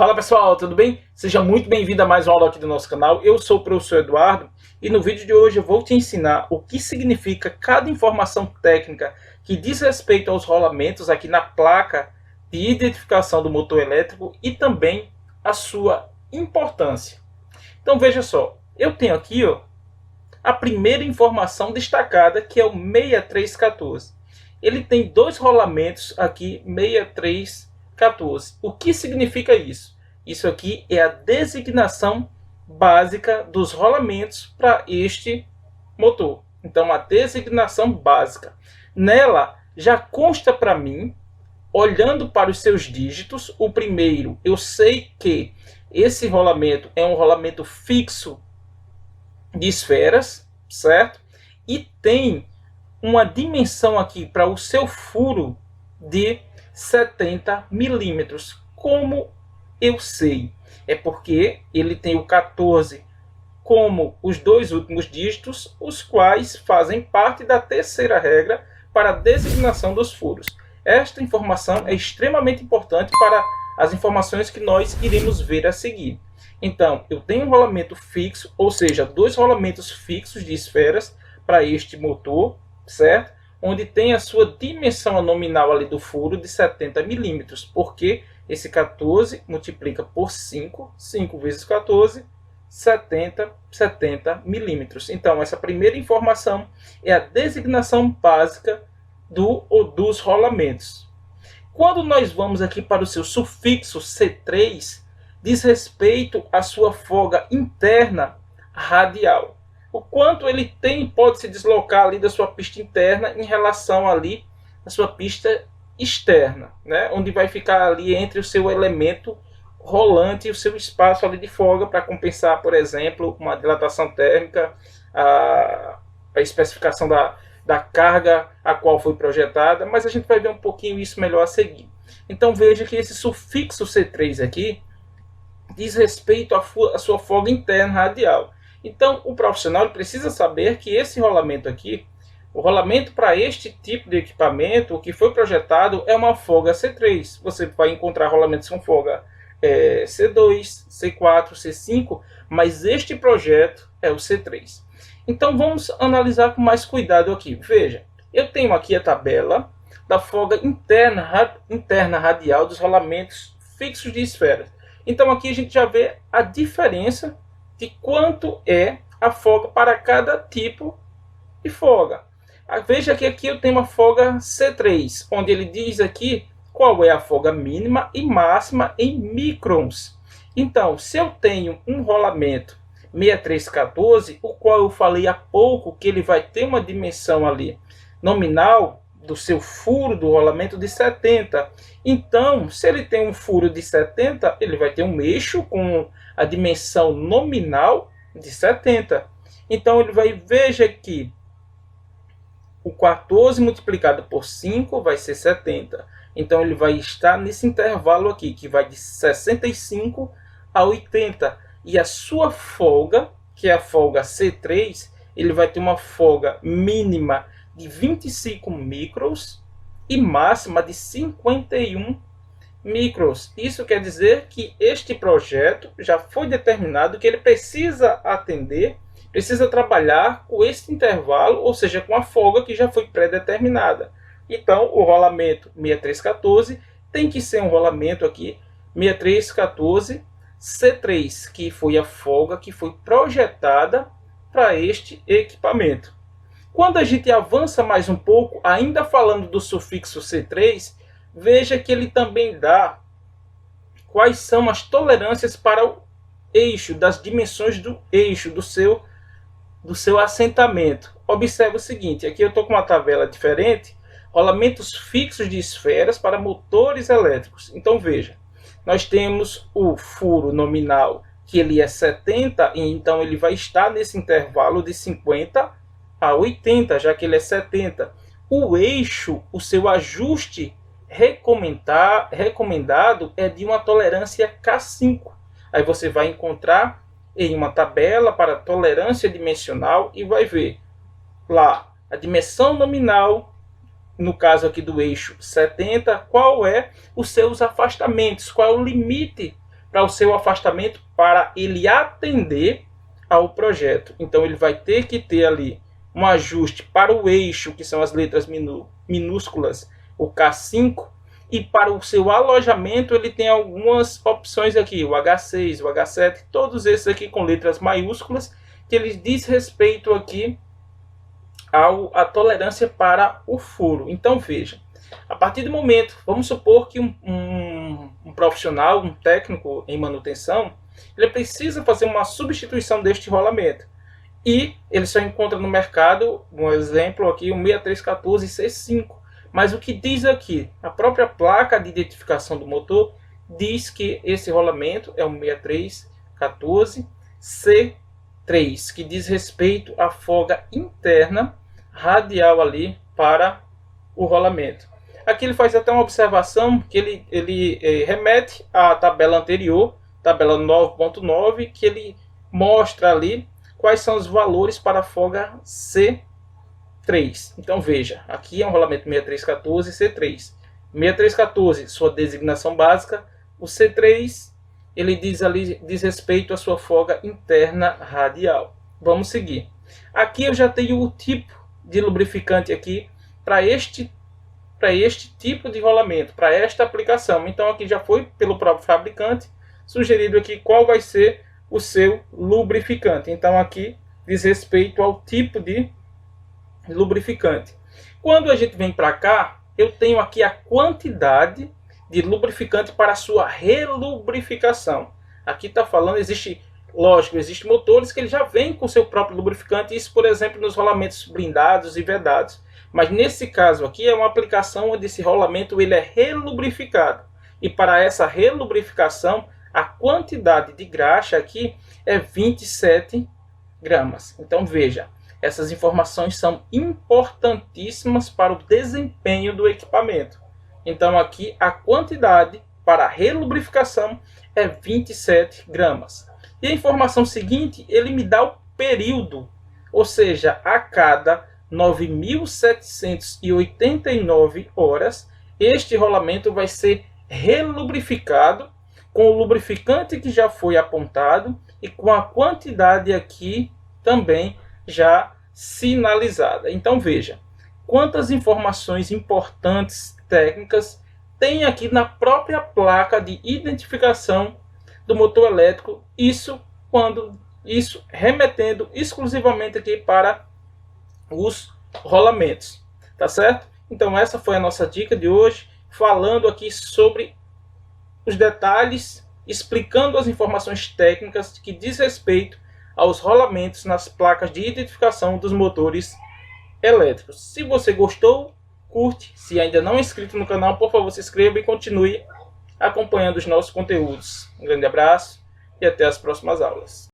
Fala pessoal, tudo bem? Seja muito bem-vindo a mais uma aula aqui do nosso canal. Eu sou o professor Eduardo e no vídeo de hoje eu vou te ensinar o que significa cada informação técnica que diz respeito aos rolamentos aqui na placa de identificação do motor elétrico e também a sua importância. Então veja só, eu tenho aqui a primeira informação destacada, que é o 6314. Ele tem dois rolamentos aqui, 6314. O que significa isso? Isso aqui é a designação básica dos rolamentos para este motor. Então, a designação básica. Nela, já consta para mim, olhando para os seus dígitos, o primeiro, eu sei que esse rolamento é um rolamento fixo de esferas, certo? E tem uma dimensão aqui para o seu furo de 70 milímetros. Como eu sei? É porque ele tem o 14 como os dois últimos dígitos, os quais fazem parte da terceira regra para a designação dos furos. Esta informação é extremamente importante para as informações que nós iremos ver a seguir. Então, eu tenho um rolamento fixo, ou seja, dois rolamentos fixos de esferas para este motor, certo? Onde tem a sua dimensão nominal ali do furo de 70 milímetros, porque esse 14 multiplica por 5, 5 vezes 14, 70 milímetros. Então, essa primeira informação é a designação básica do ou dos rolamentos. Quando nós vamos aqui para o seu sufixo C3, diz respeito à sua folga interna radial. O quanto ele pode se deslocar ali da sua pista interna em relação ali à sua pista externa, né? Onde vai ficar ali entre o seu elemento rolante e o seu espaço ali de folga para compensar, por exemplo, uma dilatação térmica, a especificação da carga a qual foi projetada, mas a gente vai ver um pouquinho isso melhor a seguir. Então veja que esse sufixo C3 aqui diz respeito à sua folga interna radial. Então, o profissional precisa saber que esse rolamento aqui, o rolamento para este tipo de equipamento, o que foi projetado é uma folga C3. Você vai encontrar rolamentos com folga C2, C4, C5, mas este projeto é o C3. Então, vamos analisar com mais cuidado aqui. Veja, eu tenho aqui a tabela da folga interna radial dos rolamentos fixos de esferas. Então, aqui a gente já vê a diferença de quanto é a folga para cada tipo de folga. Veja que aqui eu tenho uma folga C3, onde ele diz aqui qual é a folga mínima e máxima em microns. Então, se eu tenho um rolamento 6314, o qual eu falei há pouco que ele vai ter uma dimensão ali nominal do seu furo do rolamento de 70. Então, se ele tem um furo de 70, ele vai ter um eixo com a dimensão nominal de 70. Então, ele vai, veja que o 14 multiplicado por 5 vai ser 70. Então, ele vai estar nesse intervalo aqui, que vai de 65 a 80. E a sua folga, que é a folga C3, ele vai ter uma folga mínima de 25 microns e máxima de 51 microns. Isso quer dizer que este projeto já foi determinado que ele precisa atender, precisa trabalhar com esse intervalo, ou seja, com a folga que já foi pré-determinada. Então, o rolamento 6314 tem que ser um rolamento aqui 6314 C3, que foi a folga que foi projetada para este equipamento. Quando a gente avança mais um pouco, ainda falando do sufixo C3, veja que ele também dá quais são as tolerâncias para o eixo, das dimensões do eixo, do seu assentamento. Observe o seguinte, aqui eu estou com uma tabela diferente, rolamentos fixos de esferas para motores elétricos. Então veja, nós temos o furo nominal, que ele é 70, e então ele vai estar nesse intervalo de 50 a 80, já que ele é 70. O eixo, o seu ajuste recomendado é de uma tolerância K5. Aí você vai encontrar em uma tabela para tolerância dimensional e vai ver lá a dimensão nominal, no caso aqui do eixo 70, qual é os seus afastamentos, qual é o limite para o seu afastamento para ele atender ao projeto. Então ele vai ter que ter ali um ajuste para o eixo, que são as letras minúsculas, o K5, e para o seu alojamento ele tem algumas opções aqui, o H6, o H7, todos esses aqui com letras maiúsculas, que eles diz respeito aqui à tolerância para o furo. Então veja, a partir do momento, vamos supor que um profissional, um técnico em manutenção, ele precisa fazer uma substituição deste rolamento. E ele só encontra no mercado, um exemplo aqui, o 6314 C5. Mas o que diz aqui? A própria placa de identificação do motor diz que esse rolamento é o 6314 C3, que diz respeito à folga interna radial ali para o rolamento. Aqui ele faz até uma observação que ele remete à tabela anterior, tabela 9.9, que ele mostra ali quais são os valores para a folga C3. Então veja, aqui é um rolamento 6314 C3. 6314, sua designação básica. O C3, ele diz respeito à sua folga interna radial. Vamos seguir. Aqui eu já tenho o tipo de lubrificante aqui para este tipo de rolamento, para esta aplicação. Então aqui já foi pelo próprio fabricante sugerido aqui qual vai ser o seu lubrificante. Então aqui diz respeito ao tipo de lubrificante. Quando a gente vem para cá, eu tenho aqui a quantidade de lubrificante para a sua relubrificação. Aqui está falando, existem motores que ele já vem com seu próprio lubrificante, isso por exemplo nos rolamentos blindados e vedados. Mas nesse caso aqui é uma aplicação onde esse rolamento ele é relubrificado. E para essa relubrificação, a quantidade de graxa aqui é 27 gramas. Então veja, essas informações são importantíssimas para o desempenho do equipamento. Então aqui a quantidade para a relubrificação é 27 gramas. E a informação seguinte, ele me dá o período, ou seja, a cada 9.789 horas, este rolamento vai ser relubrificado com o lubrificante que já foi apontado e com a quantidade aqui também já sinalizada. Então veja, quantas informações importantes técnicas tem aqui na própria placa de identificação do motor elétrico, isso remetendo exclusivamente aqui para os rolamentos, tá certo? Então essa foi a nossa dica de hoje, falando aqui sobre os detalhes, explicando as informações técnicas que diz respeito aos rolamentos nas placas de identificação dos motores elétricos. Se você gostou, curte. Se ainda não é inscrito no canal, por favor, se inscreva e continue acompanhando os nossos conteúdos. Um grande abraço e até as próximas aulas.